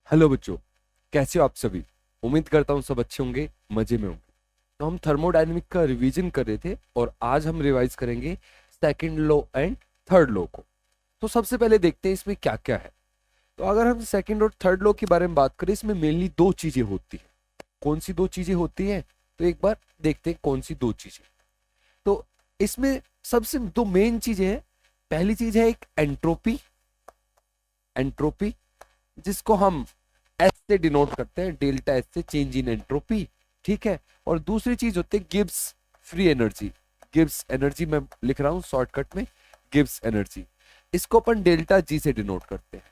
Hello बच्चों, कैसे हो आप सभी। उम्मीद करता हूँ सब अच्छे होंगे, मजे में होंगे। तो हम थर्मोडायनेमिक का रिवीजन कर रहे थे और आज हम रिवाइज करेंगे second law and third law को। तो सबसे पहले देखते हैं इसमें क्या क्या है। तो अगर हम सेकंड और थर्ड लॉ के बारे में बात करें, इसमें मेनली दो चीजें होती हैं। कौन सी दो चीजें होती हैं? तो एक बार देखते हैं कौन सी दो चीजें। तो इसमें सबसे दो मेन चीजें हैं। पहली चीज है एक एंट्रोपी। एंट्रोपी जिसको हम एस से डिनोट करते हैं, डेल्टा एस से, चेंज इन एंट्रोपी। ठीक है। और दूसरी चीज होती है Gibbs free energy. Gibbs energy मैं लिख रहा हूं शॉर्टकट में, गिब्स एनर्जी। इसको अपन डेल्टा जी से डिनोट करते हैं।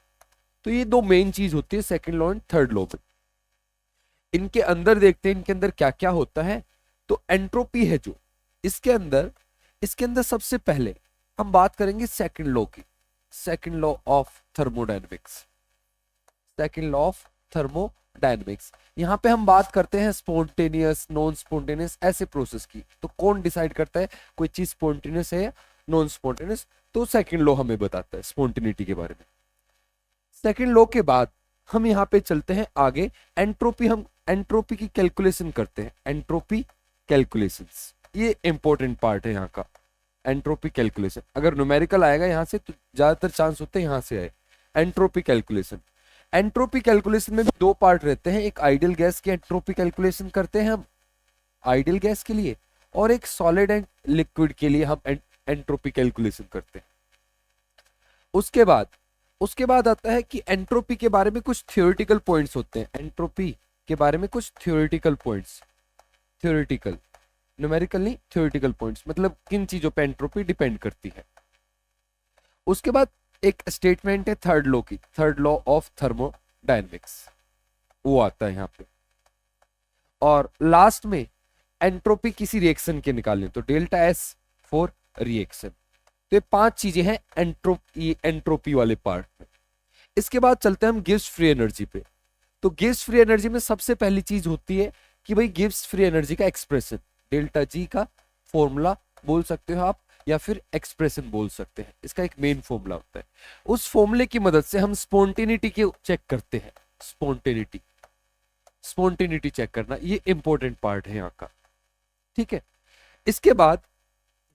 तो ये दो मेन चीज होती है second law and third law में। इनके अंदर देखते हैं इनके अंदर क्या क्या होता है। तो एंट्रोपी है जो इसके अंदर सबसे पहले हम बात करेंगे सेकंड लॉ की। Second law of thermodynamics. Second law of thermodynamics. यहाँ पे हम बात करते हैं स्पॉन्टेनियस, नॉन स्पॉन्टेनियस ऐसे प्रोसेस की। तो कौन डिसाइड करता है कोई चीज स्पॉन्टेनियस है या नॉन स्पॉन्टेनियस? तो सेकंड लॉ हमें बताता है स्पॉन्टेनिटी के बारे में। सेकंड लॉ के बाद हम यहाँ पे चलते हैं आगे। एंट्रोपी, हम एंट्रोपी की कैलकुलेशन करते हैं। एंट्रोपी कैलकुलेशंस, ये इंपॉर्टेंट पार्ट है यहाँ का। एंट्रोपी कैलकुलेशन अगर न्यूमेरिकल आएगा यहाँ से तो ज्यादातर चांस होते हैं यहाँ से आए। Entropy calculation. एंट्रोपी कैलकुलेशन में भी दो पार्ट रहते हैं। एक आइडियल गैस की एंट्रोपी कैलकुलेशन करते हैं हम, आइडियल गैस के लिए, और एक सॉलिड एंड लिक्विड के लिए हम एंट्रोपी कैलकुलेशन करते हैं। उसके बाद आता है कि एंट्रोपी के बारे में कुछ थ्योरेटिकल पॉइंट्स होते हैं। एंट्रोपी के बारे में कुछ थ्योरेटिकल पॉइंट्स, थ्योरेटिकल, न्यूमेरिकल नहीं, थ्योरेटिकल पॉइंट्स, मतलब किन चीजों पे एंट्रोपी डिपेंड करती है। उसके बाद एक स्टेटमेंट है थर्ड लॉ की, थर्ड लॉ ऑफ थर्मोडायनेमिक्स, वो आता है यहाँ पे। और लास्ट में एंट्रोपी किसी रिएक्शन के निकालने, तो डेल्टा एस फॉर रिएक्शन। तो ये पांच चीजें हैं एंट्रोपी वाले पार्ट में। इसके बाद चलते हैं हम गिब्स फ्री एनर्जी पे। तो गिब्स फ्री एनर्जी में सबसे पहली चीज होती है कि भाई गिब्स फ्री एनर्जी का एक्सप्रेशन, डेल्टा जी का फॉर्मूला बोल सकते हो आप, या फिर एक्सप्रेशन बोल सकते हैं। इसका एक मेन फॉर्मूला होता है। उस फॉर्मूले की मदद से हम स्पॉन्टेनिटी के चेक करते हैं। स्पॉन्टेनिटी, स्पॉन्टेनिटी चेक करना ये इंपॉर्टेंट पार्ट है यहाँ का। ठीक है। इसके बाद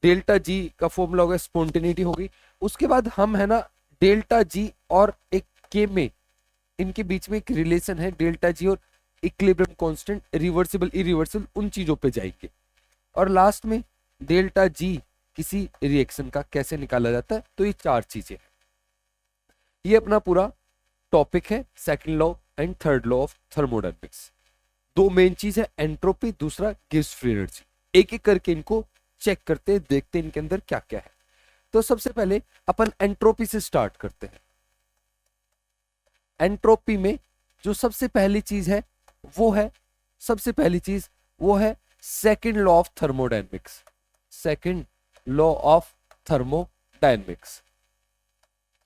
डेल्टा जी का फॉर्मूला हो गया, स्पॉन्टेनिटी होगी। उसके बाद हम है ना डेल्टा जी और एक के में, इनके बीच में एक रिलेशन है, डेल्टा जी और इक्विलिब्रियम कांस्टेंट, रिवर्सिबल इरिवर्सिबल, उन चीजों पे जाएंगे। और लास्ट में डेल्टा जी किसी रिएक्शन का कैसे निकाला जाता है। तो ये चार चीजें हैं। ये अपना पूरा टॉपिक है second law and third law of thermodynamics. दो मेन चीज है, एंट्रोपी, दूसरा गिब्स फ्री एनर्जी। एक एक करके इनको चेक करते हैं, देखते हैं इनके अंदर क्या क्या है। तो सबसे पहले अपन एंट्रोपी से स्टार्ट करते हैं। एंट्रोपी में जो सबसे पहली चीज है वो है, सबसे पहली चीज वो है second law of thermodynamics. Second law of thermodynamics.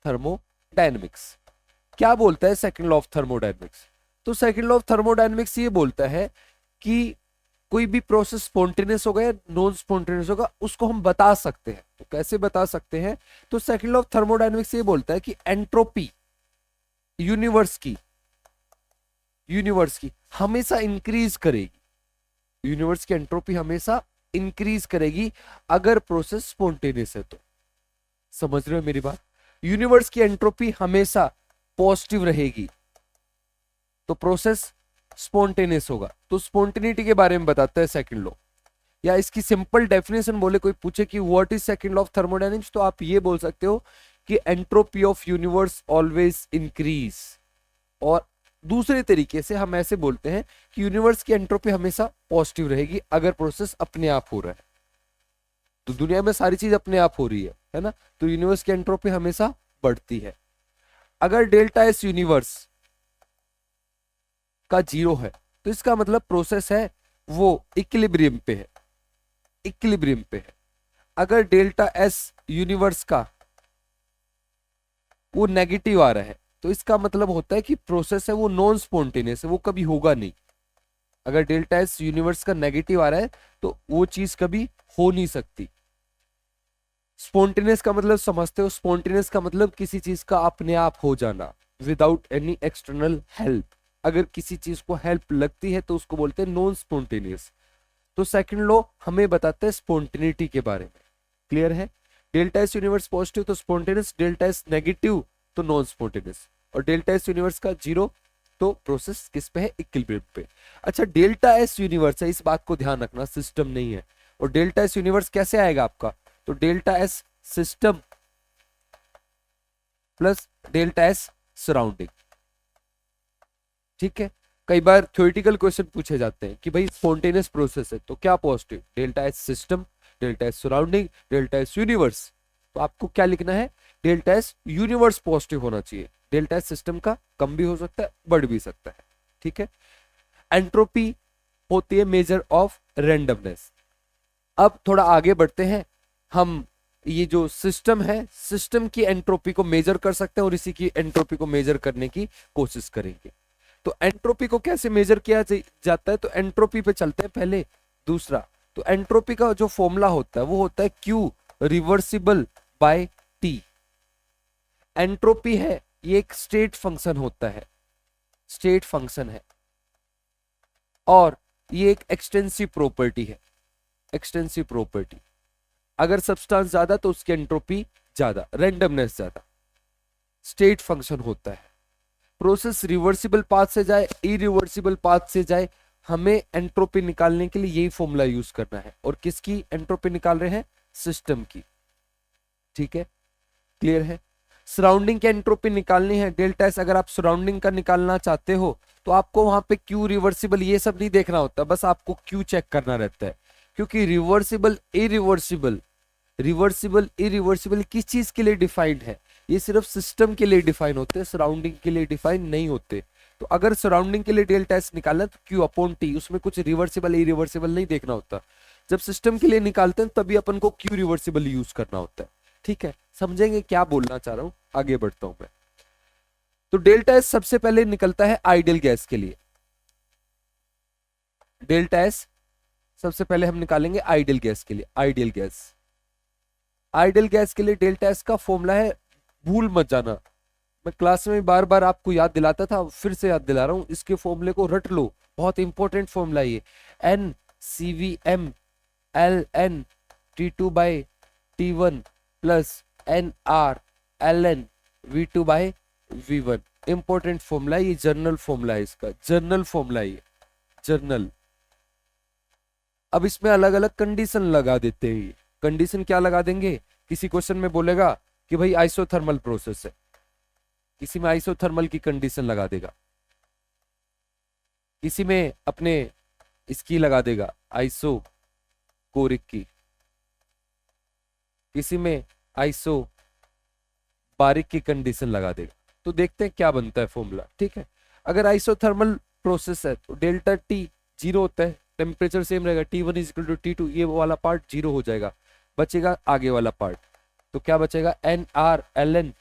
Thermodynamics क्या बोलता है सेकंड लॉ ऑफ थर्मोडायनेमिक्स? तो सेकंड लॉ ऑफ थर्मोडायनेमिक्स ये बोलता है कि कोई भी प्रोसेस स्पॉन्टेनियस होगा या नॉन स्पॉन्टेनियस होगा, उसको हम बता सकते हैं। तो कैसे बता सकते हैं? तो सेकंड लॉ ऑफ थर्मोडायनेमिक्स ये बोलता है कि एंट्रोपी यूनिवर्स की हमेशा इंक्रीज करेगी। यूनिवर्स की एंट्रोपी हमेशा इंक्रीज करेगी अगर प्रोसेस स्पॉन्टेनियस है तो। समझ रहे हो मेरी बात? यूनिवर्स की एंट्रोपी हमेशा पॉजिटिव रहेगी तो प्रोसेस स्पॉन्टेनियस होगा। तो स्पॉन्टेनिटी के बारे में बताता है सेकंड लॉ। या इसकी सिंपल डेफिनेशन बोले, कोई पूछे कि what is second law of thermodynamics, तो आप ये बोल सकते हो कि entropy of universe always increase. और दूसरे तरीके से हम ऐसे बोलते हैं कि यूनिवर्स की एंट्रोपी हमेशा पॉजिटिव रहेगी अगर प्रोसेस अपने आप हो रहा है। तो दुनिया में सारी चीज अपने आप हो रही है ना, तो यूनिवर्स की एंट्रोपी हमेशा बढ़ती है। अगर डेल्टा एस यूनिवर्स का जीरो है तो इसका मतलब प्रोसेस है वो इक्विलिब्रियम पे है, इक्विलिब्रियम पे है। अगर डेल्टा एस यूनिवर्स का वो नेगेटिव आ रहा है तो इसका मतलब होता है कि प्रोसेस है वो नॉन स्पॉन्टेनियस है, वो कभी होगा नहीं। अगर डेल्टा एस यूनिवर्स का नेगेटिव आ रहा है तो वो चीज कभी हो नहीं सकती। स्पॉन्टेनियस का मतलब समझते हो? स्पॉन्टेनियस का मतलब किसी चीज का अपने आप हो जाना। Without any external help. अगर किसी चीज को हेल्प लगती है तो उसको बोलते हैं नॉन स्पॉन्टेनियस। तो सेकंड लॉ हमें बताता है स्पॉन्टेनिटी के बारे में। क्लियर है? डेल्टा एस यूनिवर्स पॉजिटिव तो स्पॉन्टेनियस, डेल्टा एस नेगेटिव तो नॉन स्पॉन्टेनियस, और डेल्टा एस यूनिवर्स का जीरो तो प्रोसेस किस पे है? इक्विलिब्रियम पे। अच्छा, डेल्टा एस यूनिवर्स है, इस बात को ध्यान रखना, सिस्टम नहीं है। और डेल्टा एस यूनिवर्स कैसे आएगा आपका? तो delta S system plus delta S surrounding. ठीक है? कई बार थ्योरेटिकल क्वेश्चन पूछे जाते हैं कि भाई स्पॉन्टेनियस प्रोसेस है तो क्या positive? Delta S system, delta S surrounding, delta S universe. तो आपको क्या लिखना है? डेल्टा एस यूनिवर्स पॉजिटिव होना चाहिए। डेल्टा एस सिस्टम का कम भी हो सकता है, बढ़ भी सकता है। ठीक है? एंट्रोपी होती है मेजर ऑफ रैंडमनेस। अब थोड़ा आगे बढ़ते हैं, हम ये जो सिस्टम है, सिस्टम की एंट्रोपी को मेजर कर सकते हैं और इसी की एंट्रोपी को मेजर करने की कोशिश करेंगे। तो एंट्रोपी को कैसे मेजर किया जाता है? तो एंट्रोपी पे चलते हैं पहले। दूसरा, तो एंट्रोपी का जो फॉर्मूला होता है वो होता है Q reversible by T। Entropy है ये एक स्टेट फंक्शन होता है, स्टेट फंक्शन है, और ये एक एक्सटेंसिव प्रॉपर्टी है, एक्सटेंसिव प्रॉपर्टी। अगर सब्सटेंस ज्यादा तो उसकी एंट्रोपी ज्यादा, रैंडमनेस ज्यादा। स्टेट फंक्शन होता है। प्रोसेस रिवर्सिबल पाथ से जाए, इरिवर्सिबल पाथ से जाए, हमें एंट्रोपी निकालने के लिए यही फॉर्मूला यूज करना है। और किसकी एंट्रोपी निकाल रहे हैं? सिस्टम की। ठीक है? क्लियर है? सराउंडिंग की एंट्रोपी निकालनी है, डेल्टा एस। अगर आप सराउंडिंग का निकालना चाहते हो तो आपको वहां पे क्यू रिवर्सिबल ये सब नहीं देखना होता, बस आपको क्यू चेक करना रहता है। क्योंकि रिवर्सिबल इरिवर्सिबल, रिवर्सिबल इरिवर्सिबल किस चीज के लिए डिफाइंड है? ये सिर्फ सिस्टम के लिए डिफाइन होते हैं, सराउंडिंग के लिए डिफाइन नहीं होते। तो अगर सराउंडिंग के लिए डेल्टा एस निकालना है तो क्यू अपॉन टी, उसमें कुछ रिवर्सिबल इरिवर्सिबल नहीं देखना होता। जब सिस्टम के लिए निकालते हैं तभी अपन को क्यू रिवर्सिबल यूज करना होता है। ठीक है? समझेंगे क्या बोलना चाह रहा हूं? आगे बढ़ता हूं मैं। तो डेल्टा एस सबसे पहले निकलता है आइडियल गैस के लिए। डेल्टा एस सबसे पहले हम निकालेंगे आइडियल गैस के लिए। आइडियल गैस, आइडियल गैस के लिए डेल्टा एस का फॉर्मूला है, भूल मत जाना, मैं क्लास में बार बार आपको याद दिलाता था, फिर से याद दिला रहा हूं, इसके फॉर्मूले को रट लो, बहुत इंपॉर्टेंट फॉर्मूला ये। N C V M L N T two by T one plus N R L N V two by V one. Important formula ये, जर्नल फॉर्मूला है इसका, जर्नल फॉर्मूला ये, जर्नल। अब इसमें अलग अलग कंडीशन लगा देते हैं। कंडीशन क्या लगा देंगे? किसी क्वेश्चन में बोलेगा कि भाई आइसोथर्मल प्रोसेस है, किसी में आइसोथर्मल की कंडीशन लगा देगा, किसी में अपने इसकी लगा देगा आइसो कोरिक की, किसी में आइसो बारिक की कंडीशन लगा देगा। तो देखते हैं क्या बनता है फॉर्मूला। ठीक है? अगर आइसोथर्मल प्रोसेस है तो डेल्टा टी जीरो होता है, टेम्परेचर सेम रहेगा, T1 is equal to T2, ये वाला पार्ट जीरो हो जाएगा, बचेगा आगे वाला पार्ट। तो क्या बचेगा? N R L N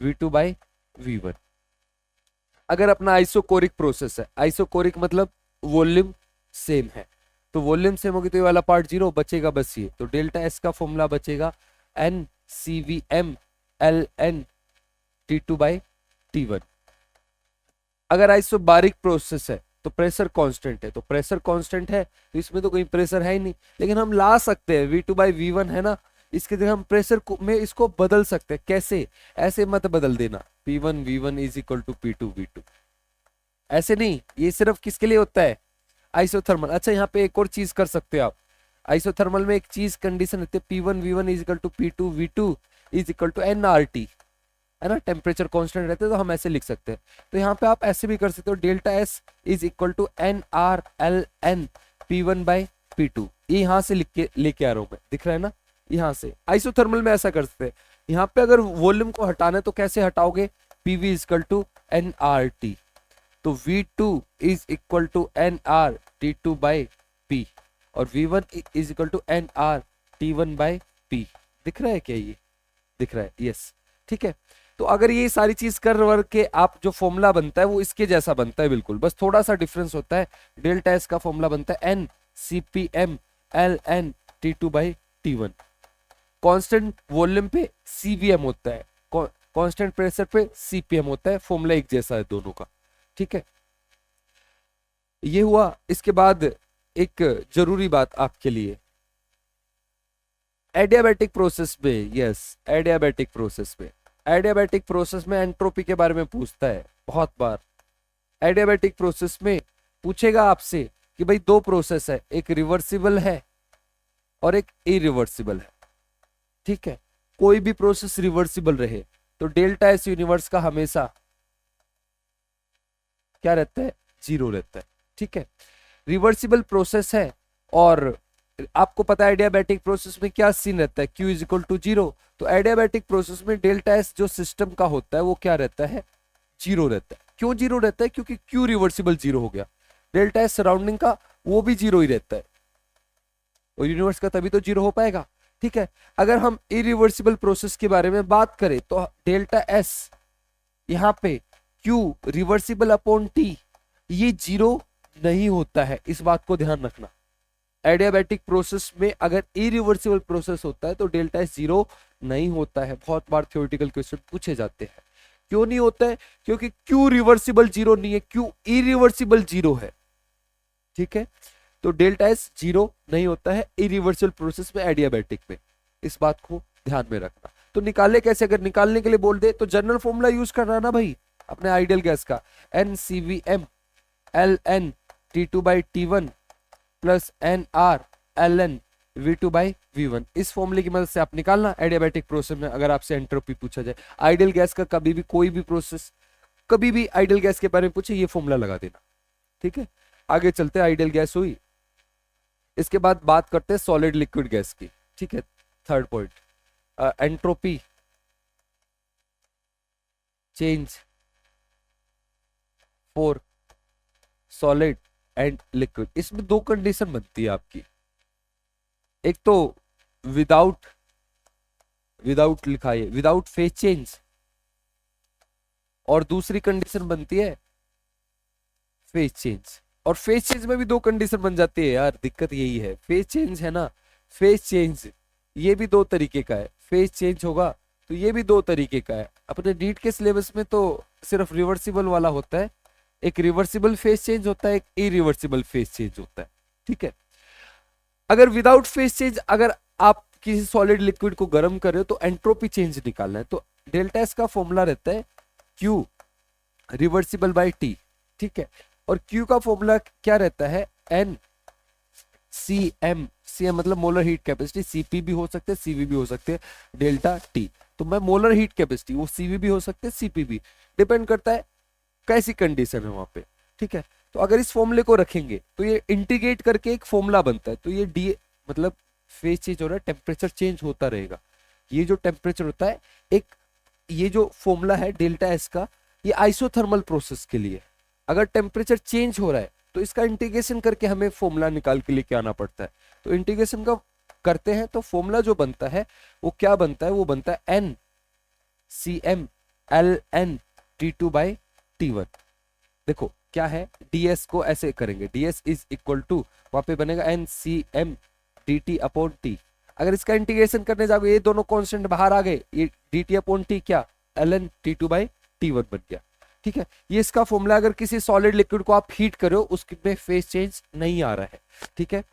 V two by V one. अगर अपना आइसोकोरिक प्रोसेस है, आइसोकोरिक मतलब वॉल्यूम सेम है, तो वॉल्यूम सेम होगी तो ये वाला पार्ट जीरो बचेगा, बस ये। तो डेल्टा एस का फॉर्मूला बचेगा N C V M L N T two by T one. अगर आइसोबारिक प्रोसेस है तो प्रेशर कांस्टेंट है, तो प्रेशर कांस्टेंट है तो इसमें तो कोई प्रेशर है ही नहीं, लेकिन हम ला सकते हैं V2 बाई V1 है ना, इसके जगह हम प्रेशर में इसको बदल सकते हैं। कैसे? ऐसे मत बदल देना, P1 V1 is equal to P2 V2, ऐसे नहीं। ये सिर्फ किसके लिए होता है? आइसोथर्मल। अच्छा, यहाँ पे एक और चीज कर सकते हो आप, आइसोथर्मल में एक चीज कंडीशन रहती है, P1 V1 is equal to P2 V2 is equal to NRT, है ना, टेम्परेचर कांस्टेंट रहते हैं, तो हम ऐसे लिख सकते हैं। तो यहाँ पे आप ऐसे भी कर सकते हो, delta S is equal to N R L N P one by P two. ये यहाँ से लिख के लेके आ रहा हूँ मैं, दिख रहा है ना, यहाँ से। आइसोथर्मल में ऐसा कर सकते हैं। यहाँ पे अगर वॉल्यूम को हटाना है तो कैसे हटाओगे? P V is equal to N R T, तो V two is equal to N R T two by P, और V one is equal to N R T one by P. दिख रहा है क्या? ये दिख रहा है, यस। ठीक है? तो अगर ये सारी चीज कर वर के आप जो फॉर्मूला बनता है वो इसके जैसा बनता है बिल्कुल, बस थोड़ा सा डिफरेंस होता है। डेल्टा एस का फॉर्मूला बनता है N C P M L N T two by T one. Constant volume पे सीवीएम होता है, कांस्टेंट प्रेशर पे सीपीएम होता है, फॉर्मूला एक जैसा है दोनों का, ठीक है। ये हुआ। इसके बाद एक जरूरी बात आपके लिए, एडियाबैटिक प्रोसेस में, यस एडियाबैटिक प्रोसेस में, एडियाबैटिक प्रोसेस में एंट्रोपी के बारे में पूछता है बहुत बार। एडियाबैटिक प्रोसेस में पूछेगा आपसे कि भाई दो प्रोसेस है, एक रिवर्सिबल है और एक इरिवर्सिबल है, ठीक है। कोई भी प्रोसेस रिवर्सिबल रहे तो डेल्टा एस यूनिवर्स का हमेशा क्या रहता है, जीरो रहता है, ठीक है। रिवर्सिबल प्रोसेस है और आपको पता है एडियाबैटिक प्रोसेस में क्या सीन रहता है, Q is equal to zero. तो एडियाबैटिक प्रोसेस में डेल्टा एस जो सिस्टम का होता है वो क्या रहता है, जीरो रहता है। क्यों जीरो रहता है, क्योंकि Q रिवर्सिबल जीरो हो गया, डेल्टा एस सराउंडिंग का वो भी जीरो ही रहता है, और यूनिवर्स का तभी तो जीरो हो पाएगा, ठीक है। अगर हम इरिवर्सिबल प्रोसेस के बारे में बात करें तो डेल्टा एस यहाँ पे Q रिवर्सिबल अपॉन टी ये जीरो नहीं होता है, इस बात को ध्यान रखना। एडियाबैटिक प्रोसेस में अगर इरिवर्सिबल प्रोसेस होता है तो डेल्टा एस जीरो नहीं होता है, बहुत बार थ्योरेटिकल क्वेश्चन पूछे जाते हैं। क्यों नहीं होता है, क्योंकि Q रिवर्सिबल जीरो नहीं है, Q इरिवर्सिबल जीरो है, ठीक है। तो डेल्टा एस जीरो नहीं होता है इरिवर्सिबल प्रोसेस में, एडियाबैटिक में, इस बात को ध्यान में रखना। तो निकाले कैसे, अगर निकालने के लिए बोल दे तो जनरल फॉर्मूला यूज करना ना भाई अपने आइडियल गैस का, NCVM LN T2/T1 plus NR LN V2/V1। इस फॉर्मूले की मदद से आप निकालना एडियाबैटिक प्रोसेस में अगर आपसे एंट्रोपी पूछा जाए। आइडियल गैस का कभी भी कोई भी प्रोसेस, कभी भी आइडियल गैस के बारे में पूछे ये फॉर्मूला लगा देना, ठीक है। आगे चलते, आइडियल गैस हुई। इसके बाद बात करते हैं सॉलिड लिक्विड गैस की, ठीक है। Third point, entropy change for solid and liquid. इसमें दो कंडीशन बनती है आपकी, एक तो विदाउट लिखा है विदाउट फेज चेंज, और दूसरी कंडीशन बनती है फेज चेंज। और फेज चेंज में भी दो कंडीशन बन जाती है यार, दिक्कत यही है। फेज चेंज है ना, फेज चेंज ये भी दो तरीके का है, फेज चेंज होगा तो ये भी दो तरीके का है। अपने नीट के सिलेबस में तो सिर्फ रिवर्सिबल वाला होता है, एक रिवर्सिबल फेज चेंज होता है, एक इरिवर्सिबल फेज चेंज होता है, ठीक है। अगर विदाउट फेज चेंज अगर आप किसी सॉलिड लिक्विड को गर्म कर रहे हो तो एंट्रोपी चेंज निकालना है, तो डेल्टा एस का फॉर्मूला रहता है Q रिवर्सिबल बाय T, ठीक है। और Q का फॉर्मूला क्या रहता है, NCM, CM मतलब मोलर हीट कैपेसिटी, CP भी हो सकते हैं CV भी हो सकते हैं, डेल्टा T। तो मैं मोलर हीट कैपेसिटी, वो CV भी हो सकते हैं CP भी, डिपेंड करता है कैसी कंडीशन है वहां पे, ठीक है। तो अगर इस फॉर्मूले को रखेंगे तो ये इंटीग्रेट करके एक फॉर्मूला बनता है, तो ये डी मतलब फेज चेंज हो रहा है, टेम्परेचर चेंज होता रहेगा। ये जो टेम्परेचर होता है, एक ये जो फॉर्मूला है डेल्टा एस का, ये आइसोथर्मल प्रोसेस के लिए। अगर टेम्परेचर चेंज हो रहा है तो इसका इंटीग्रेशन करके हमें फॉर्मूला निकाल के लेके आना पड़ता है। तो इंटीग्रेशन का करते हैं तो फॉर्मूला जो बनता है वो क्या बनता है, वो बनता है NCM LN T2/T1। देखो क्या है, ds को ऐसे करेंगे, ds इज इक्वल टू वहां पे बनेगा NCM dt/T। अगर इसका इंटीग्रेशन करने जाओगे ये दोनों कांस्टेंट बाहर आ गए, ये dt/T क्या ln T2/T1 बन गया, ठीक है। ये इसका फॉर्मूला। अगर किसी सॉलिड लिक्विड को आप हीट करो उसमें फेज चेंज नहीं आ रहा है, ठीक है।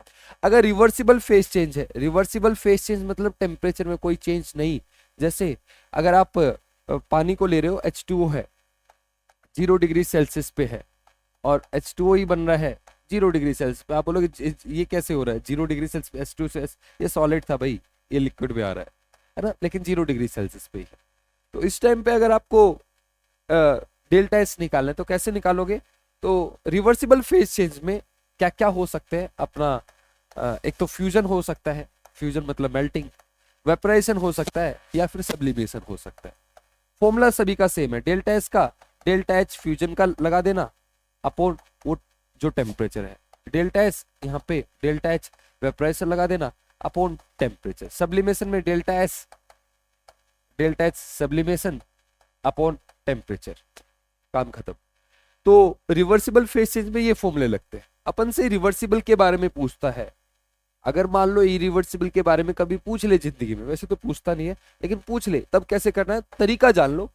अगर रिवर्सिबल फेज चेंज है, रिवर्सिबल फेज चेंज मतलब टेम्परेचर में कोई चेंज नहीं। जैसे अगर आप पानी को ले रहे हो, H2O है, 0 डिग्री सेल्सियस पे है, और H2O ही बन रहा है 0 डिग्री सेल्सियस पे। आप बोलोगे ये कैसे हो रहा है, 0 डिग्री सेल्सियस H2 से ये सॉलिड था भाई, ये लिक्विड में आ रहा है ना, लेकिन 0 डिग्री सेल्सियस पे ही है। तो इस टाइम पे अगर आपको डेल्टा एस निकालना है तो कैसे निकालोगे, तो रिवर्सिबल फेज चेंज में क्या क्या हो सकते हैं अपना, एक तो फ्यूजन हो सकता है, फ्यूजन मतलब मेल्टिंग, वेपराइजेशन हो सकता है, या फिर सब्लिमेशन हो सकता है। फॉर्मूला सभी का सेम है, डेल्टा एस का डेल्टा एच फ्यूजन का लगा देना अपॉन वो जो टेम्परेचर है, डेल्टा एस यहाँ पे डेल्टा एच वेपराइजेशन लगा देना अपॉन टेम्परेचर। सब्लिमेशन में delta H sublimation upon temperature, काम खत्म। तो रिवर्सिबल फेज चेंज में ये फॉर्मूले लगते हैं। अपन से रिवर्सिबल के बारे में पूछता है, अगर मान लो इरिवर्सिबल के बारे में कभी पूछ ले जिंदगी में, वैसे तो पूछता नहीं है लेकिन पूछ ले, तब कैसे करना है, तरीका जान लो,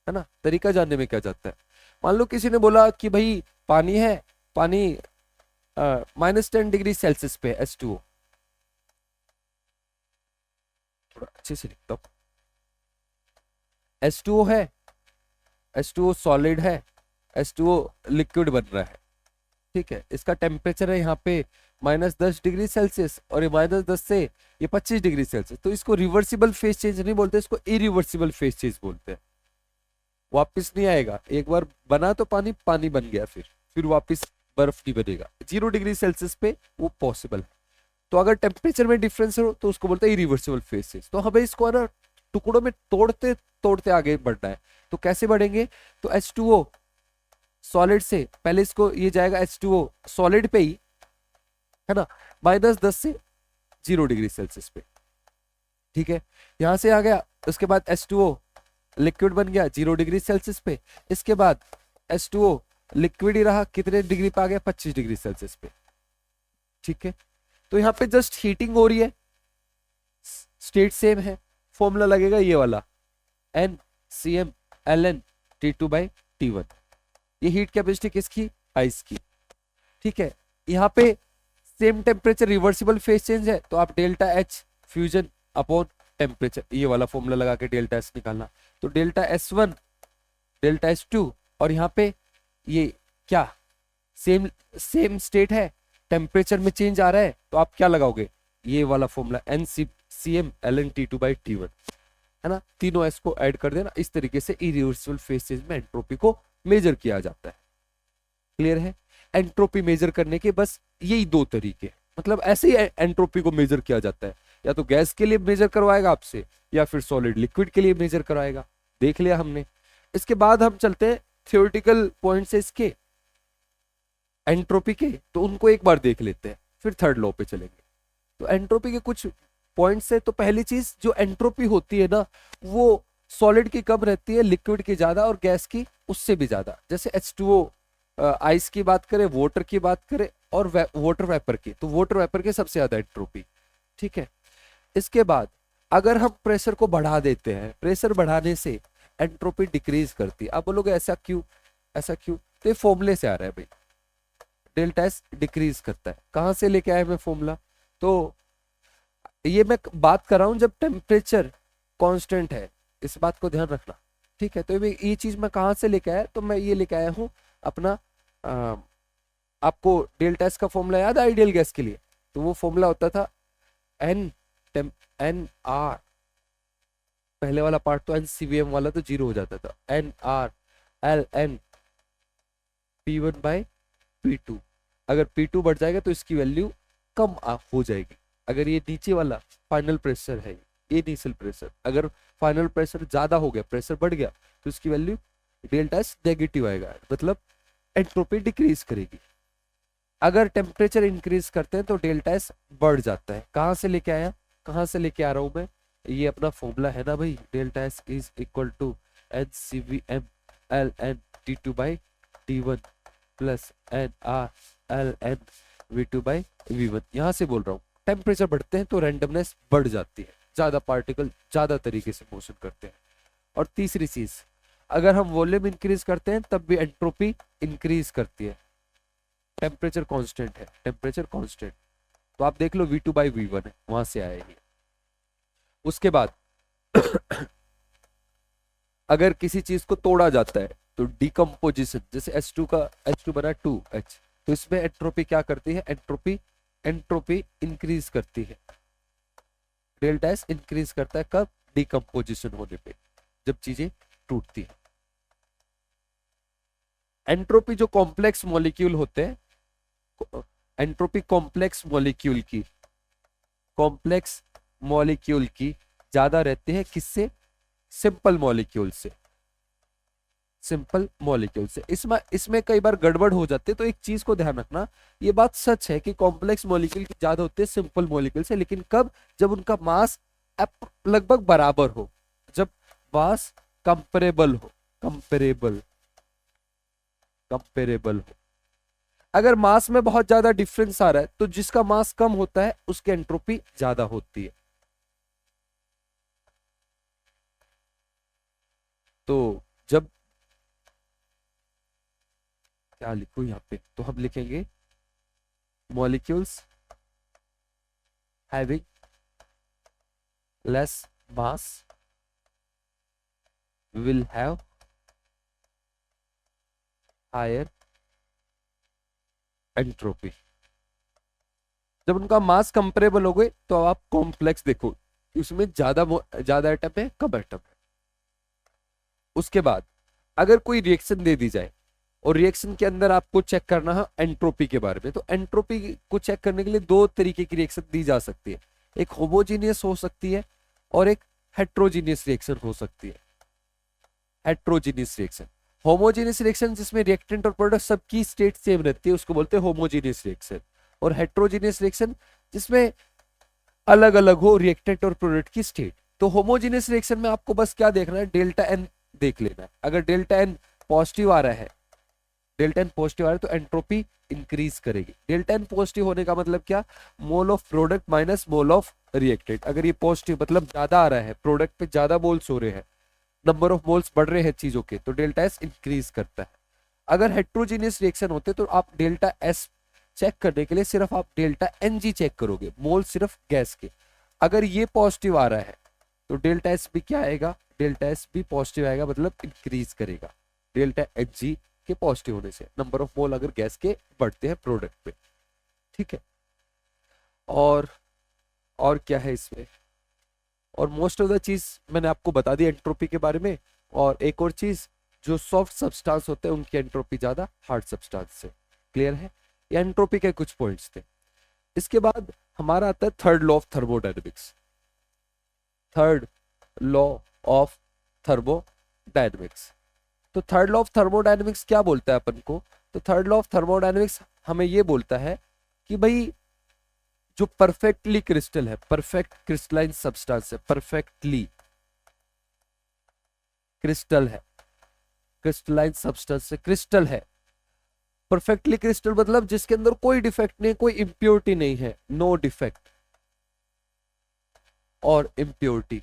है ना। तरीका जानने में क्या जाता है। मान लो किसी ने बोला कि भाई पानी है, पानी -10 डिग्री सेल्सियस पे H2O, थोड़ा अच्छे से लिखता हूँ, H2O है, H2O सॉलिड है, H2O लिक्विड बन रहा है, ठीक है। इसका टेम्परेचर है यहाँ पे -10 डिग्री सेल्सियस, और ये -10 से ये 25 डिग्री सेल्सियस। तो इसको रिवर्सिबल फेस चेंज नहीं बोलते, इसको इरिवर्सिबल फेस चेंज बोलते हैं। वापस नहीं आएगा, एक बार बना तो पानी, पानी बन गया, फिर वापस बर्फ नहीं बनेगा। 0 डिग्री सेल्सियस पे वो पॉसिबल है। तो अगर टेम्परेचर में डिफरेंस हो तो उसको बोलते हैं इरिवर्सिबल फेस चेंज। तो हमें इसको है ना टुकड़ों में तोड़ते तोड़ते आगे बढ़ना है। तो कैसे बढ़ेंगे, तो H2O सॉलिड से पहले इसको, ये जाएगा H2O सॉलिड पे ही, है ना, -10 से 0 डिग्री सेल्सियस पे, ठीक है। यहां से आ गया, उसके बाद H2O लिक्विड बन गया 0 डिग्री सेल्सियस पे। इसके बाद H2O लिक्विड ही रहा, कितने डिग्री पे आ गया, 25 डिग्री सेल्सियस पे, ठीक है। तो यहाँ पे जस्ट हीटिंग हो रही है, स्टेट सेम है, फॉर्मूला लगेगा ये वाला NCmln T2/T1। ये हीट कैपेसिटी किसकी, आइस की, ठीक है। यहाँ पे same temperature reversible face change है, तो आप delta H fusion upon temperature, ये वाला फॉर्मूला लगा के डेल्टा S निकालना। तो डेल्टा S1 डेल्टा S2, और यहाँ पे ये क्या, सेम सेम स्टेट है, टेम्परेचर में चेंज आ रहा है, तो आप क्या लगाओगे, ये वाला फॉर्मूला NCmln T2/T1, है ना। तीनों S को ऐड कर देना। इस तरीके से इरिवर्सिबल फेस चेंज में एंट्रोपी को मेजर किया जाता है। क्लियर है। एंट्रोपी मेजर करने के बस यही दो तरीके, मतलब ऐसे ही एंट्रोपी को मेजर किया जाता है, या तो गैस के लिए मेजर करवाएगा आपसे, या फिर सॉलिड लिक्विड के लिए मेजर कराएगा। देख लिया हमने। इसके बाद हम चलते हैं थियोरेटिकल पॉइंट से इसके एंट्रोपी के, तो उनको एक बार देख लेते हैं, फिर थर्ड लॉ पे चलेंगे। तो एंट्रोपी के कुछ पॉइंट्स है। तो पहली चीज जो एंट्रोपी होती है ना, वो सॉलिड की कम रहती है, लिक्विड की ज्यादा, और गैस की उससे भी ज्यादा। जैसे H2O आइस की बात करें, वाटर की बात करें, और वाटर वेपर की, तो वाटर वेपर के सबसे ज्यादा एंट्रोपी, ठीक है। इसके बाद अगर हम प्रेशर को बढ़ा देते हैं, प्रेशर बढ़ाने से एंट्रोपी डिक्रीज करती है। आप बोलोगे ऐसा क्यों, ऐसा क्यों, तो ये फॉर्मूले से आ रहा है भाई। डेल्टा S डिक्रीज करता है, कहां से लेके आया मैं फॉर्मूला, तो ये मैं बात कर रहा हूं जब टेम्परेचर कांस्टेंट है, इस बात को ध्यान रखना, ठीक है। तो ये चीज मैं कहां से लेके आया, तो मैं ये लेके आया हूं अपना, आपको डेल्टा S का फॉर्मूला याद है आइडियल गैस के लिए, तो वो फॉर्मूला होता था NR, पहले वाला पार्ट तो NCVM वाला तो 0 हो जाता था, NR P1/P2। अगर P2 बढ़ जाएगा तो इसकी वैल्यू कम हो जाएगी। अगर ये नीचे वाला फाइनल प्रेशर है, ये इनिशियल प्रेशर, अगर फाइनल प्रेशर ज्यादा हो गया, प्रेशर बढ़ गया, तो इसकी वैल्यू डेल्टा S नेगेटिव आएगा, मतलब एंट्रोपी डिक्रीज करेगी। अगर टेम्परेचर इंक्रीज करते हैं तो डेल्टा S बढ़ जाता है। कहां से लेके आया, कहां से लेके आ रहा हूं मैं, ये अपना फॉर्मूला है ना भाई, delta S is equal to NCVmln T2/T1 plus NRln V2/V1। यहां से बोल रहा हूँ, टेम्परेचर बढ़ते हैं तो रैंडमनेस बढ़ जाती है, ज्यादा पार्टिकल ज्यादा तरीके से मोशन करते हैं। और तीसरी चीज, अगर हम वॉल्यूम इंक्रीज करते हैं तब भी एंट्रोपी इंक्रीज करती है। टेम्परेचर कांस्टेंट है, टेम्परेचर कांस्टेंट, तो आप देख लो V2/V1 है, वहां से आया ये। उसके बाद अगर किसी चीज को तोड़ा जाता है तो डिकम्पोजिशन, जैसे H2 का H2 बना 2H, तो इसमें एंट्रोपी क्या करती है, एंट्रोपी इंक्रीज करती है। डेल्टा S इंक्रीज करता है कब, डिकम्पोजिशन होने पे, जब चीजें टूटती है। एंट्रोपी जो कॉम्प्लेक्स मॉलिक्यूल होते हैं, एंट्रोपी कॉम्प्लेक्स मॉलिक्यूल की ज्यादा रहती है, किससे, सिंपल मॉलिक्यूल से, सिंपल मॉलिक्यूल से। इसमें कई बार गड़बड़ हो जाती है, तो एक चीज को ध्यान रखना, ये बात सच है कि कॉम्प्लेक्स मॉलिक्यूल की ज्यादा होती है सिंपल मॉलिक्यूल से, लेकिन कब, जब उनका मास लगभग बराबर हो, जब मास कंपेरेबल हो, कंपेरेबल हो। अगर मास में बहुत ज्यादा डिफरेंस आ रहा है तो जिसका मास कम होता है उसकी एंट्रोपी ज्यादा होती है। तो जब, क्या लिखूं यहाँ पे, तो हम लिखेंगे molecules having less mass will have higher entropy. जब उनका मास कंपेरेबल हो गए तो आप कॉम्प्लेक्स देखो कि उसमें ज्यादा एटम है, कम एटम है। उसके बाद अगर कोई रिएक्शन दे दी जाए और रिएक्शन के अंदर आपको चेक करना है एंट्रोपी के बारे में, तो एंट्रोपी को चेक करने के लिए दो तरीके की रिएक्शन दी जा सकती है। एक होमोजीनियस हो सकती है और एक हेट्रोजीनियस रिएक्शन हो सकती है। हेट्रोजीनियस रिएक्शन, होमोजीनियस रिएक्शन जिसमें रिएक्टेंट और प्रोडक्ट सबकी स्टेट सेम रहती है उसको बोलते हैं होमोजीनियस रिएक्शन। और हेट्रोजीनियस रिएक्शन जिसमें अलग अलग हो रिएक्टेंट और प्रोडक्ट की स्टेट। तो होमोजीनियस रिएक्शन में आपको बस क्या देखना है, डेल्टा एन देख लेना है। अगर डेल्टा एन पॉजिटिव आ रहा है, डेल्टा एन पॉजिटिव आ रहा है तो एंट्रोपी इंक्रीज करेगी। डेल्टा एन पॉजिटिव होने का मतलब क्या, mole of product minus mole of reactant. अगर ये पॉजिटिव मतलब ज्यादा आ रहा है, प्रोडक्ट पे ज्यादा मोल्स हो रहे हैं, नंबर ऑफ मोल्स बढ़ रहे हैं चीजों के, तो डेल्टा एस इंक्रीज करता है। अगर हेट्रोजीनियस रिएक्शन होते तो आप डेल्टा एस चेक करने के लिए सिर्फ आप डेल्टा एन जी चेक करोगे, मोल सिर्फ गैस के। अगर ये पॉजिटिव आ रहा है तो डेल्टा एस भी क्या आएगा, डेल्टा एस भी पॉजिटिव आएगा, मतलब इंक्रीज करेगा डेल्टा एच जी के पॉजिटिव होने से। नंबर ऑफ मोल अगर गैस के बढ़ते हैं प्रोडक्ट पे, ठीक है। और और क्या है इसमें, और मोस्ट ऑफ द चीज मैंने आपको बता दी एंट्रोपी के बारे में। और एक और चीज, जो सॉफ्ट सब्सटेंस होते हैं उनकी एंट्रोपी ज्यादा हार्ड सब्सटेंस से। क्लियर है, ये एंट्रोपी के कुछ पॉइंट्स थे। इसके बाद हमारा आता है third law of thermodynamics. Third law of thermodynamics, तो थर्ड लॉ ऑफ थर्मोडायनेमिक्स क्या बोलता है अपन को, तो थर्ड लॉ ऑफ थर्मोडायनेमिक्स हमें ये बोलता है कि भाई जो परफेक्टली क्रिस्टल है, परफेक्ट क्रिस्टलाइन सब्सटेंस है, परफेक्टली क्रिस्टल है, क्रिस्टलाइन सब्सटेंस से क्रिस्टल है। परफेक्टली क्रिस्टल मतलब जिसके अंदर कोई डिफेक्ट नहीं, कोई इंप्योरिटी नहीं है, नो डिफेक्ट और इंप्योरिटी,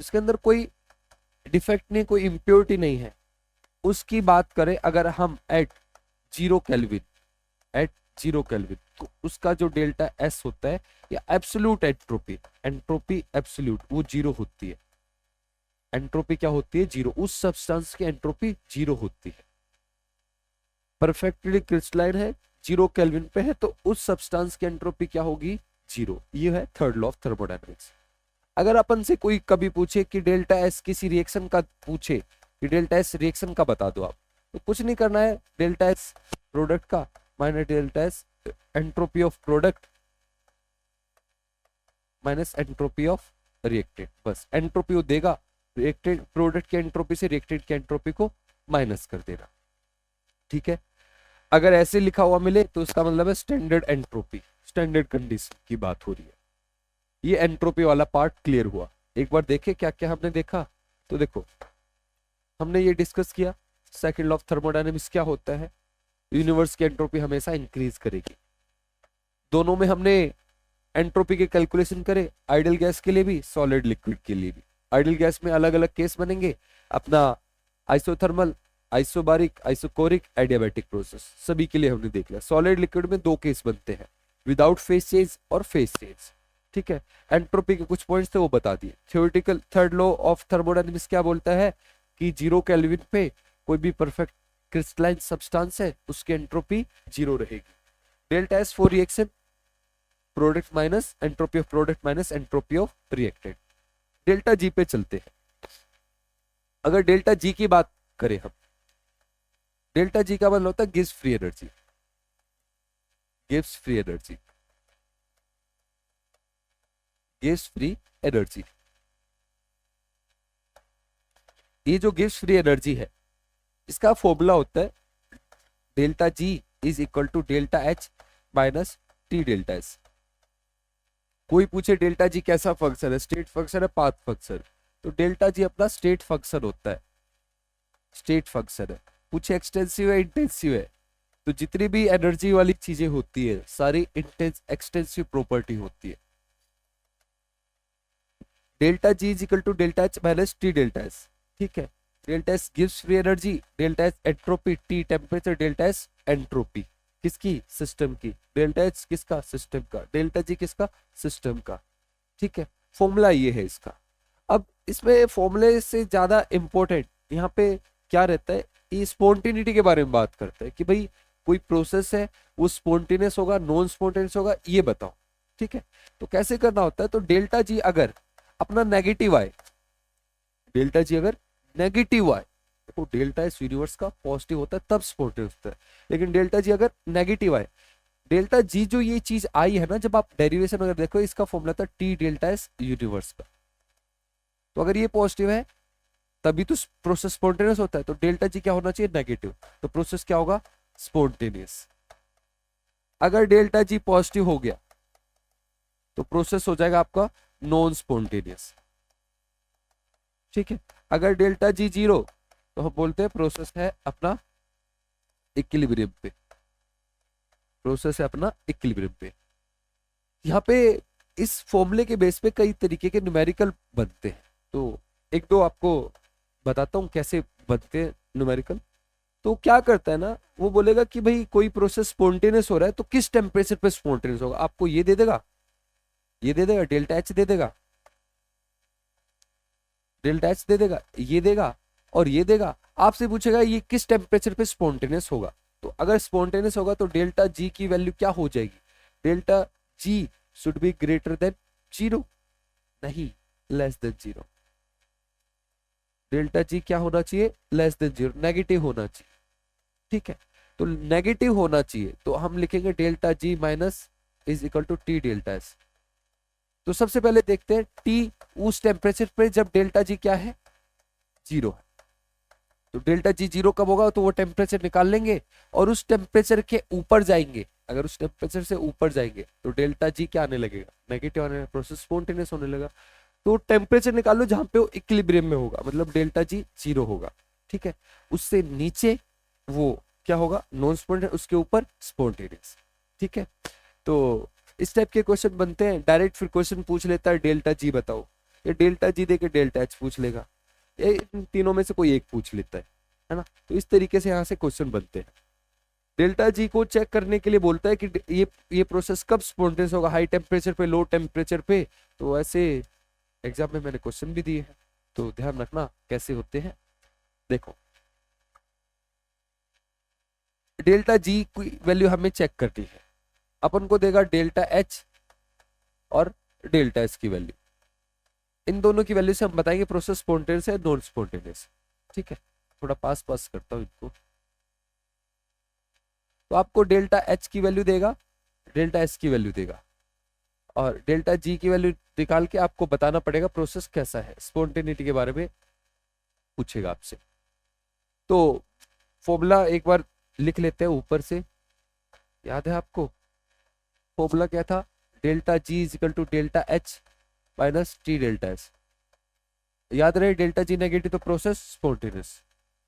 जिसके अंदर कोई डिफेक्ट नहीं, कोई इंप्योरिटी नहीं है, उसकी बात करें अगर हम एट 0 केल्विन, एट 0 केल्विन, तो उसका जो डेल्टा एस होता है या एब्सोल्यूट एंट्रोपी, एंट्रोपी एब्सोल्यूट वो 0 होती है। एंट्रोपी क्या होती है, 0, उस सब्सटेंस की एंट्रोपी 0 होती है। परफेक्टली क्रिस्टलाइन है, 0 केल्विन पे है, तो उस सब्सटेंस की एंट्रोपी क्या होगी, 0। ये है थर्ड लॉ ऑफ थर्मोडायनेमिक्स। अगर अपन से कोई कभी पूछे कि डेल्टा एस किसी रिएक्शन का पूछे कि डेल्टा एस रिएक्शन का बता दो आप, तो कुछ नहीं करना है, डेल्टा एस प्रोडक्ट का minus delta S entropy of product minus entropy of reactant, बस एंट्रोपी वो देगा, रिएक्टेंट प्रोडक्ट की एंट्रोपी से रिएक्टेंट की एंट्रोपी को माइनस कर देना, ठीक है। अगर ऐसे लिखा हुआ मिले तो उसका मतलब है स्टैंडर्ड एंट्रोपी, स्टैंडर्ड कंडीशन की बात हो रही है। ये एंट्रोपी वाला पार्ट क्लियर हुआ। एक बार देखे क्या क्या हमने देखा, तो देखो हमने ये डिस्कस किया सेकंड लॉ ऑफ थर्मोडायनेमिक्स क्या होता है, यूनिवर्स की एंट्रोपी हमेशा इंक्रीज करेगी। दोनों में हमने एंट्रोपी के कैलकुलेशन करे, आइडियल गैस के लिए भी, सॉलिड लिक्विड के लिए भी। आइडियल गैस में अलग अलग केस बनेंगे अपना, isothermal, isobaric, isochoric, adiabatic process, सभी के लिए हमने देख लिया। सॉलिड लिक्विड में दो केस बनते हैं, विदाउट फेज चेंज और फेज चेंज, ठीक है। एंट्रोपी के कुछ पॉइंट्स थे वो बता दिए। Theoretical third law of thermodynamics क्या बोलता है कि 0 केल्विन पे कोई भी परफेक्ट क्रिस्टलाइन सब्सटेंस है उसकी एंट्रोपी 0 रहेगी। Delta S for reaction, product minus entropy of product minus entropy of reactant. Delta G पे चलते हैं। अगर डेल्टा जी की बात करें हम, डेल्टा जी का मतलब होता है gives free energy, gives free energy, gives free energy. ये जो गिव्स फ्री एनर्जी है इसका फॉर्मूला होता है delta G is equal to delta H minus T delta S. कोई पूछे डेल्टा जी कैसा फंक्शन है, स्टेट फंक्शन है, पाथ फंक्शन, तो डेल्टा जी अपना स्टेट फंक्शन होता है, स्टेट फंक्शन है। कुछ एक्सटेंसिव है, इंटेंसिव है। तो जितनी भी एनर्जी वाली चीजें होती है सारी एक्सटेंसिव प्रॉपर्टी होती है। Delta G is equal to delta H minus T delta S. ठीक है, delta S gives free energy, delta S entropy, T temperature, delta S entropy किसकी, सिस्टम की, डेल्टा एच किसका, सिस्टम का, डेल्टा जी किसका, system का। ठीक है, फॉर्मूला ये है इसका। अब इसमें फॉर्मूले से ज्यादा इंपॉर्टेंट यहाँ पे क्या रहता है, ये स्पॉन्टेनिटी के बारे में बात करता है कि भाई कोई प्रोसेस है वो स्पॉन्टेनियस होगा, नॉन स्पॉन्टेनियस होगा, ये बताओ। ठीक है, तो कैसे करना होता है, तो डेल्टा जी अगर अपना नेगेटिव आए, डेल्टा जी अगर नेगेटिव आए, तो डेल्टा एस यूनिवर्स का पॉजिटिव होता है तब स्पॉन्टेनियस होता है। लेकिन डेल्टा जी अगर नेगेटिव आए, डेल्टा जी जो ये चीज आई है ना, जब आप डेरिवेशन अगर देखो इसका फॉर्मूला था टी डेल्टा एस यूनिवर्स का। तो अगर ये पॉजिटिव है तभी तो प्रोसेस स्पॉन्टेनियस होता है, तो डेल्टा जी क्या होना चाहिए, नेगेटिव, तो प्रोसेस क्या होगा, स्पॉन्टेनियस। अगर डेल्टा जी पॉजिटिव हो गया तो प्रोसेस हो जाएगा आपका नॉन स्पॉन्टेनियस। ठीक है, अगर डेल्टा जी जीरो तो हम बोलते हैं प्रोसेस है अपना इक्विलिब्रियम पे, प्रोसेस है अपना इक्विलिब्रियम पे। यहाँ पे इस फॉर्मूले के बेस पे कई तरीके के न्यूमेरिकल बनते हैं, तो एक दो आपको बताता हूँ कैसे बनते हैं न्यूमेरिकल। तो क्या करता है ना, वो बोलेगा कि भाई कोई प्रोसेस स्पॉन्टेनियस हो रहा है तो किस टेम्परेचर पे स्पॉन्टेनियस होगा, आपको ये दे देगा, ये दे देगा, डेल्टा एच दे देगा, डेल्टा एच दे देगा, ये देगा और ये देगा। आपसे पूछेगा ये किस टेम्परेचर पे स्पॉन्टेनियस होगा, तो अगर स्पॉन्टेनियस होगा तो डेल्टा जी की वैल्यू क्या हो जाएगी, delta G should be greater than zero, नहीं less than zero. Delta G क्या होना चाहिए, लेस देन जीरो, नेगेटिव होना चाहिए। ठीक है, तो नेगेटिव होना चाहिए तो हम लिखेंगे delta G minus is equal to T delta S. तो सबसे पहले देखते हैं टी उस टेम्परेचर पे जब डेल्टा जी क्या है, जीरो है। तो डेल्टा जी जीरो कब होगा, तो वो टेम्परेचर निकाल लेंगे और उस टेम्परेचर के ऊपर जाएंगे। अगर उस टेम्परेचर से ऊपर जाएंगे तो डेल्टा जी क्या आने लगेगा, नेगेटिव आने, प्रोसेस स्पॉन्टेनियस होने लगा। तो टेम्परेचर निकाल लो जहां पे वो इक्विलिब्रियम में होगा, मतलब डेल्टा जी जीरो होगा। ठीक है, उससे नीचे वो क्या होगा, नॉन स्पॉन्टेनियस, उसके ऊपर स्पॉन्टेनियस। ठीक है, तो इस टाइप के क्वेश्चन बनते हैं। डायरेक्ट फिर क्वेश्चन पूछ लेता है डेल्टा जी बताओ, ये डेल्टा जी देके डेल्टा एच पूछ लेगा, ये इन तीनों में से कोई एक पूछ लेता है ना। तो इस तरीके से यहाँ से क्वेश्चन बनते हैं। डेल्टा जी को चेक करने के लिए बोलता है कि ये प्रोसेस कब स्पॉन्टेनियस होगा, हाई टेम्परेचर पे, लो टेम्परेचर पे। तो ऐसे एग्जाम में मैंने क्वेश्चन भी दिए हैं, तो ध्यान रखना कैसे होते हैं। देखो डेल्टा जी की वैल्यू हमें चेक करनी है, अपन को देगा डेल्टा एच और डेल्टा एस की वैल्यू, इन दोनों की वैल्यू से हम बताएंगे प्रोसेस स्पॉन्टेनियस है नॉन स्पॉन्टेनियस। ठीक है, थोड़ा पास पास करता हूं इनको। तो आपको डेल्टा एच की वैल्यू देगा, डेल्टा एस की वैल्यू देगा और डेल्टा जी की वैल्यू निकाल के आपको बताना पड़ेगा प्रोसेस कैसा है, स्पॉन्टेनिटी के बारे में पूछेगा आपसे। तो फॉर्मूला एक बार लिख लेते हैं ऊपर से, याद है आपको फॉर्मूला क्या था, delta G is equal to delta H minus T delta S. याद रहे डेल्टा जी नेगेटिव तो प्रोसेस स्पॉन्टेनियस।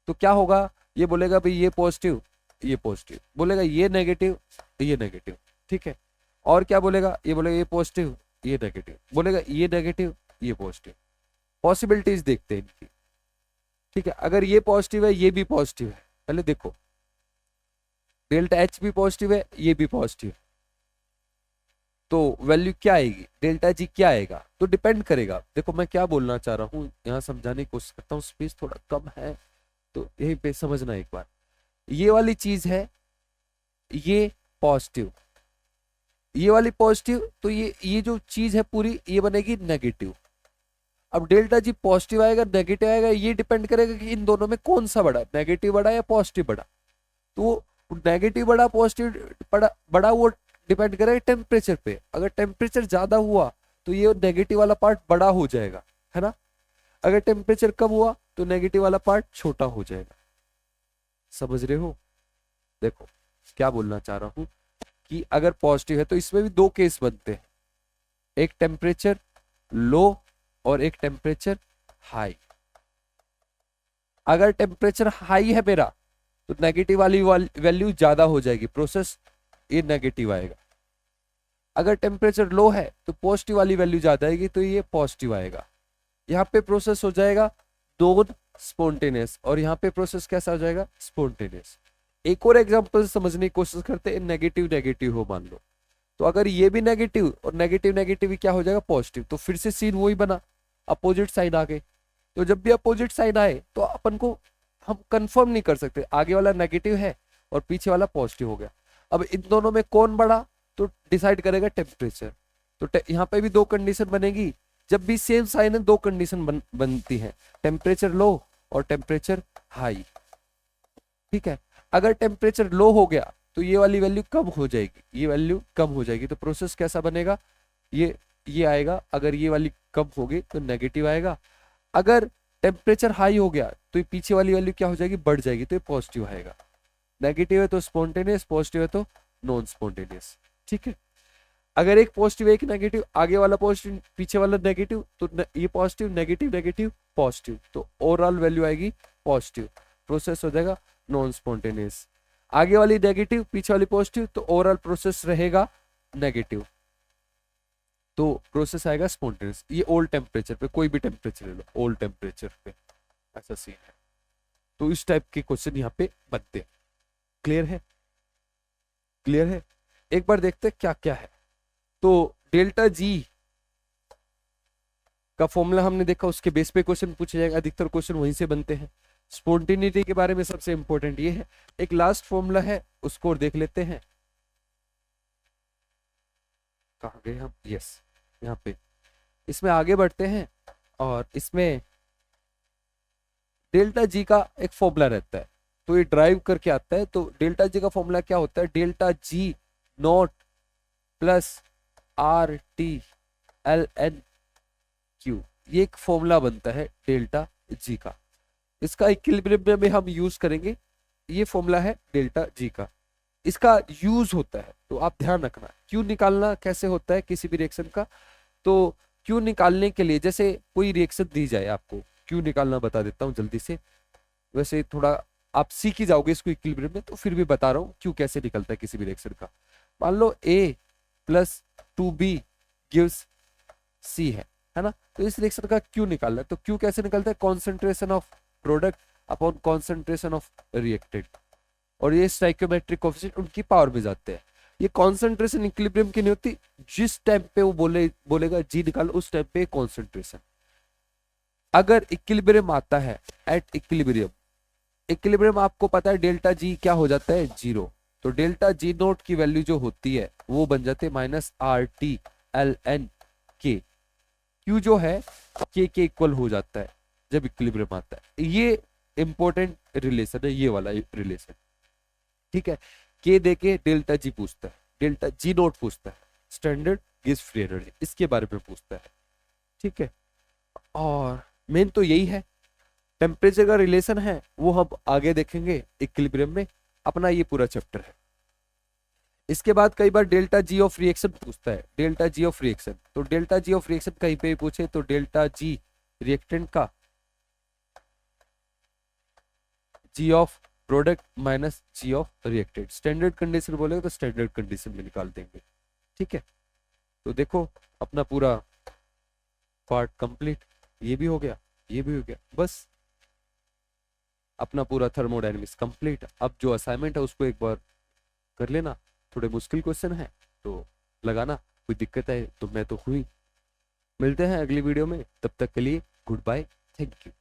तो क्या होगा, ये बोलेगा भाई ये पॉजिटिव, ये पॉजिटिव, बोलेगा ये नेगेटिव, ये नेगेटिव। ठीक है, और क्या बोलेगा, ये बोलेगा ये पॉजिटिव, ये नेगेटिव, बोलेगा ये नेगेटिव, ये पॉजिटिव। पॉसिबिलिटीज देखते हैं इनकी। ठीक है, अगर ये पॉजिटिव है, ये भी पॉजिटिव है, पहले देखो डेल्टा एच भी पॉजिटिव है, ये भी पॉजिटिव है, तो वैल्यू क्या आएगी, डेल्टा जी क्या आएगा, तो डिपेंड करेगा। देखो मैं क्या बोलना चाह रहा हूँ यहाँ समझाने की कोशिश करता हूँ, स्पेस थोड़ा कम है तो यही पे समझना एक बार। ये वाली चीज है, ये पॉजिटिव, ये वाली पॉजिटिव, तो ये जो चीज है पूरी ये बनेगी नेगेटिव। अब डेल्टा जी पॉजिटिव आएगा नेगेटिव आएगा, ये डिपेंड करेगा कि इन दोनों में कौन सा बड़ा, नेगेटिव बड़ा या पॉजिटिव बड़ा। तो नेगेटिव बड़ा पॉजिटिव बड़ा बड़ा वो डिपेंड करेगा टेम्परेचर पे। अगर टेम्परेचर ज्यादा हुआ तो ये नेगेटिव वाला पार्ट बड़ा हो जाएगा, है ना। अगर टेम्परेचर कम हुआ तो नेगेटिव वाला पार्ट छोटा हो जाएगा। समझ रहे हो, देखो क्या बोलना चाह रहा हूं कि अगर पॉजिटिव है तो इसमें भी दो केस बनते हैं, एक टेम्परेचर लो और एक टेम्परेचर हाई। अगर टेम्परेचर हाई है मेरा तो नेगेटिव वाली वैल्यू ज्यादा हो जाएगी, प्रोसेस ये नेगेटिव आएगा। अगर टेम्परेचर लो है तो पॉजिटिव वाली वैल्यू ज्यादा आएगी, तो ये पॉजिटिव आएगा। यहाँ पे प्रोसेस हो जाएगा नॉन स्पॉन्टेनियस, और यहाँ पे प्रोसेस कैसा हो जाएगा, स्पॉन्टेनियस। एक और एग्जांपल समझने की कोशिश करते हैं, नेगेटिव नेगेटिव हो मान लो, तो अगर ये भी नेगेटिव और नेगेटिव नेगेटिव क्या हो जाएगा, पॉजिटिव, तो फिर से सीन वही बना, अपोजिट साइन आ गए। तो जब भी अपोजिट साइन आए तो अपन को हम कंफर्म नहीं कर सकते आगे वाला नेगेटिव है और पीछे वाला पॉजिटिव हो गया। अब इन दोनों में कौन बड़ा, तो डिसाइड करेगा टेम्परेचर। तो यहाँ पे भी दो कंडीशन बनेगी, जब भी सेम साइन है दो कंडीशन बनती है, टेम्परेचर लो और टेम्परेचर हाई। ठीक है, अगर टेम्परेचर लो हो गया तो ये वाली वैल्यू कम हो जाएगी, ये वैल्यू कम हो जाएगी, तो प्रोसेस कैसा बनेगा, ये आएगा। अगर ये वाली कम होगी तो नेगेटिव आएगा। अगर टेम्परेचर हाई हो गया तो ये पीछे वाली वैल्यू क्या हो जाएगी, बढ़ जाएगी, तो ये पॉजिटिव आएगा। नेगेटिव है तो स्पॉन्टेनियस, पॉजिटिव है तो नॉन स्पॉन्टेनियस। ठीक है, अगर एक पॉजिटिव एक नेगेटिव, आगे वाला पॉजिटिव पीछे वाला नेगेटिव, तो ये पॉजिटिव नेगेटिव नेगेटिव पॉजिटिव, तो ओवरऑल वैल्यू आएगी पॉजिटिव, प्रोसेस हो जाएगा नॉन स्पॉन्टेनियस। आगे वाली नेगेटिव पीछे वाली पॉजिटिव, तो ओवरऑल प्रोसेस रहेगा नेगेटिव, तो प्रोसेस आएगा स्पॉन्टेनियस। ये ओल्ड टेम्परेचर पे, कोई भी टेम्परेचर ले लो, ओल्ड टेम्परेचर पे ऐसा सीन है। तो इस टाइप के क्वेश्चन यहाँ पे बनते हैं। क्लियर है, क्लियर है। एक बार देखते हैं क्या क्या है। तो डेल्टा जी का फॉर्मूला हमने देखा, उसके बेस पे क्वेश्चन पूछा जाएगा, अधिकतर क्वेश्चन वहीं से बनते हैं। स्पॉन्टेनिटी के बारे में सबसे इंपॉर्टेंट ये है। एक लास्ट फॉर्मूला है, उसको और देख लेते हैं। कहाँ गए हम, यस यहाँ पे। इसमें आगे बढ़ते हैं और इसमें डेल्टा जी का एक फॉर्मूला रहता है, तो ये ड्राइव करके आता है। तो डेल्टा जी का फॉर्मूला क्या होता है, delta G naught plus R T L N Q, ये एक फॉर्मूला बनता है डेल्टा जी का। इसका इक्विलिब्रियम में हम यूज करेंगे, ये फॉर्मूला है डेल्टा जी का। इसका यूज होता है, तो आप ध्यान रखना क्यू निकालना कैसे होता है किसी भी रिएक्शन का। तो क्यू निकालने के लिए, जैसे कोई रिएक्शन दी जाए आपको, क्यू निकालना बता देता हूँ जल्दी से। वैसे थोड़ा आप सीख ही जाओगे इसको इक्विलिब्रियम में, तो फिर भी बता रहा हूँ क्यू कैसे निकलता है किसी भी रिएक्शन का। मान लो ए प्लस 2b गिव्स सी है ना, तो इस रिएक्शन का क्यू निकालना है। तो क्यू कैसे निकलता है, concentration of product upon concentration of reactant, और ये स्टाइकियोमेट्रिक कोएफिशिएंट उनकी पावर में जाते हैं। ये कॉन्सेंट्रेशन इक्विलिब्रियम की नहीं होती, जिस टाइम पे वो बोलेगा जी निकालो, उस टाइम पे कॉन्सेंट्रेशन। अगर इक्विलिब्रियम आता है, एट इक्विलिब्रियम, इक्विलिब्रियम आपको पता है डेल्टा जी क्या हो जाता है, जीरो। तो डेल्टा जी नोट की वैल्यू जो होती है वो बन जाते हैं minus R T L N K. Q जो है के इक्वल हो जाता है जब इक्विलिब्रियम आता है। ये इंपॉर्टेंट रिलेशन है, ये वाला रिलेशन। ठीक है, के देके डेल्टा जी पूछता है, डेल्टा जी नोट पूछता है, स्टैंडर्ड गेज फ्री एनर्जी इसके बारे में पूछता है। ठीक है, और मेन तो यही है। टेम्परेचर का रिलेशन है वो हम आगे देखेंगे इक्विलिब्रियम में, अपना ये पूरा चैप्टर है। इसके बाद कई बार डेल्टा जी ऑफ रिएक्शन पूछता है, डेल्टा जी ऑफ रिएक्शन। तो डेल्टा जी ऑफ रिएक्शन कहीं पे भी पूछे तो डेल्टा जी रिएक्टेंट का, G of product minus G of reactant, standard condition बोलेगा तो स्टैंडर्ड कंडीशन में निकाल देंगे। ठीक है, तो देखो अपना पूरा पार्ट कंप्लीट, ये भी हो गया, ये भी हो गया, बस अपना पूरा थर्मोडायनेमिक्स कंप्लीट। अब जो असाइनमेंट है उसको एक बार कर लेना, थोड़े मुश्किल क्वेश्चन है तो लगाना, कोई दिक्कत है तो मैं तो हुई। मिलते हैं अगली वीडियो में, तब तक के लिए गुड बाय, थैंक यू।